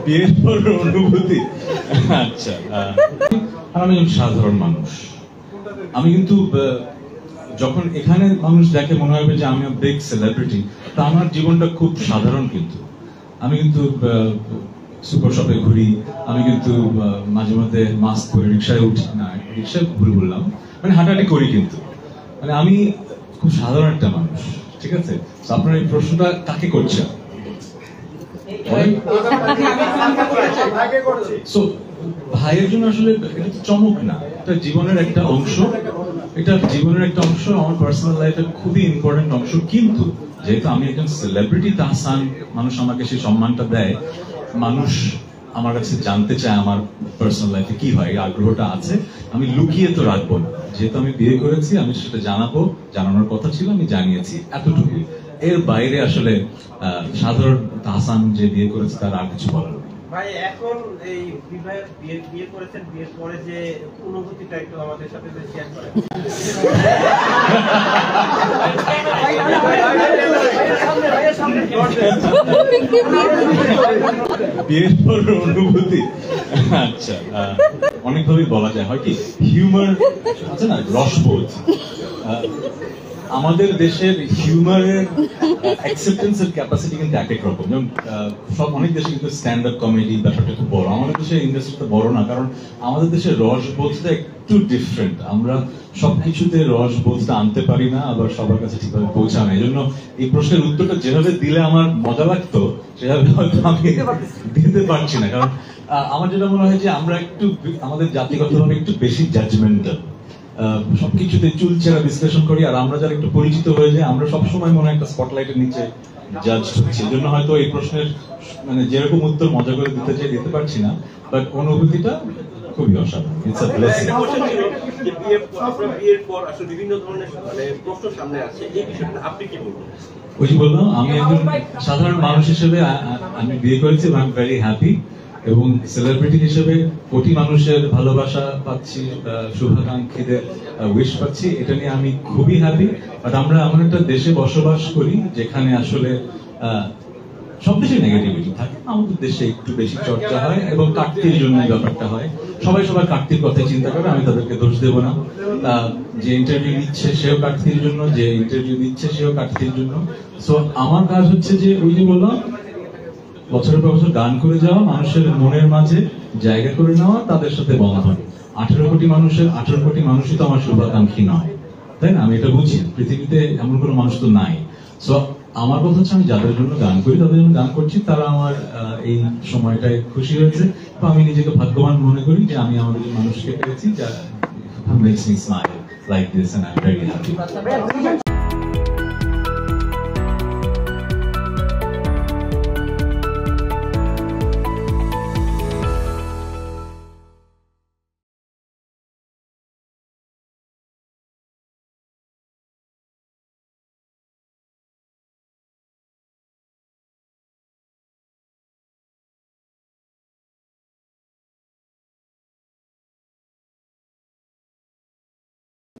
বিয়ের পর অনুভূতি। আচ্ছা, আমি সাধারণ মানুষ। আমি কিন্তু যখন এখানে মানুষ দেখে মনে হবে যে আমি বিগ সেলিব্রিটি, তা আমার জীবনটা খুব সাধারণ। কিন্তু আমি কিন্তু সুপার শপে ঘুরি, আমি কিন্তু মাঝে মধ্যে মাস্ক পরে রিক্সায় উঠি, না রিক্সায় ভুল বললাম, মানে হাঁটাহাঁটি করি, কিন্তু মানে আমি খুব সাধারণ একটা মানুষ। ঠিক আছে, আপনার এই প্রশ্নটা কাকে করছেন? ভাইয়ের জন্য আসলে এটা চমক না, এটা জীবনের একটা অংশ। এটা জীবনের একটা অংশ, আমার পার্সোনাল লাইফের খুবই ইম্পর্টেন্ট অংশ। কিন্তু যেহেতু আমি একজন সেলিব্রিটি তাহসান, মানুষ আমাকে সেই সম্মানটা দেয়, মানুষ আমার কাছে জানতে চায় আমার পার্সোনাল লাইফে কি হয়, আগ্রহটা আছে, আমি লুকিয়ে তো রাখবো না। যেহেতু আমি বিয়ে করেছি, আমি সেটা জানাবো, জানানোর কথা ছিল, আমি জানিয়েছি, এতটুকু। এর বাইরে আসলে সাধারণ তাহসান যে বিয়ে করেছে তার আর কিছু বলার নেই। ভাই, এখন এই বিয়ে করেছেন, বিয়ের পরে যে অনুভূতিটা একটু আমাদের সাথে শেয়ার করেন। বিয়ের পর অনুভূতি, আচ্ছা, অনেকভাবেই বলা যায়। হয় কি, হিউমার আছে না, রসবোধ। আমাদের দেশের হিউমারের অ্যাকসেপ্টেন্সের ক্যাপাসিটি কিন্তু এক এক রকম। যেমন সব অনেক দেশে কিন্তু স্ট্যান্ড আপ কমেডি ব্যাপারটা খুব বড়, আমাদের দেশের ইন্ডাস্ট্রিটা বড় না, কারণ আমাদের দেশের রসবোধটা একটু ডিফারেন্ট। আমরা সবকিছুতে রসবোধটা আনতে পারি না, আবার সবার কাছে ঠিকভাবে পৌঁছানো। এই জন্য এই প্রশ্নের উত্তরটা যেভাবে দিলে আমার মজা লাগতো, সেভাবে হয়তো আমি দিতে পারছি না। কারণ আমার যেটা মনে হয় যে আমরা একটু আমাদের জাতিগতভাবে একটু বেশি জাজমেন্টাল, সবকিছুতে চুলচেরা বিশ্লেষণ করি। আর আমরা যারা একটু পরিচিত হয়ে যায়, আমরা সবসময় মনে হয় একটা স্পটলাইটের নিচে জাজ হচ্ছি। এই জন্য হয়তো এই প্রশ্নের মানে যেরকম উত্তর মজা করে দিতে চাই দিতে পারছি না, বাট অনুভূতিটা খুবই অসাধারণ। It's a blessing. বিয়ের পর আসলে বিভিন্ন ধরনের প্রশ্ন সামনে আসছে, এই বিষয়টা আপনি কি বলবেন? ওই যে বললাম, আমি একজন সাধারণ মানুষ হিসেবে আমি বিয়ে করেছি, আই এম ভেরি হ্যাপি। এবং সেলিব্রিটি হিসেবে কোটি মানুষের ভালোবাসা পাচ্ছি, শুভাকাঙ্ক্ষীদের উইশ পাচ্ছি, এটা নিয়ে আমি খুবই হ্যাপি। বাট আমরা এমন একটা দেশে বসবাস করি যেখানে আসলে সব দেশে নেগেটিভিটি থাকে, আমাদের দেশে একটু বেশি চর্চা হয় এবং কাটতির জন্য ব্যাপারটা হয়। সবাই সবার কাটতির কথাই চিন্তা করে, আমি তাদেরকে দোষ দেবো না। যে ইন্টারভিউ নিচ্ছে সেও কাটতির জন্য, যে ইন্টারভিউ দিচ্ছে সেও কাটতির জন্য। সো আমার কাজ হচ্ছে যে ওই যে বললাম, বছরের পর বছর গান করে যাওয়া, মানুষের মনের মাঝে জায়গা করে নেওয়া, তাদের সাথে বন্ধন। 18 কোটি মানুষের 18 কোটি মানুষই তো আমার শুভাকাঙ্ক্ষী নয়, তাই না? আমি এটা বুঝি, পৃথিবীতে এমন কোনো মানুষ তো নাই। সো আমার কথা হচ্ছে, আমি যাদের জন্য গান করি, তাদের জন্য গান করছি, তারা আমার এই সময়টায় খুশি হয়েছে। তো আমি নিজেকে ভাগ্যবান মনে করি যে আমি আমাদের মানুষকে পেয়েছি, যা makes me smile like this and I'm very happy.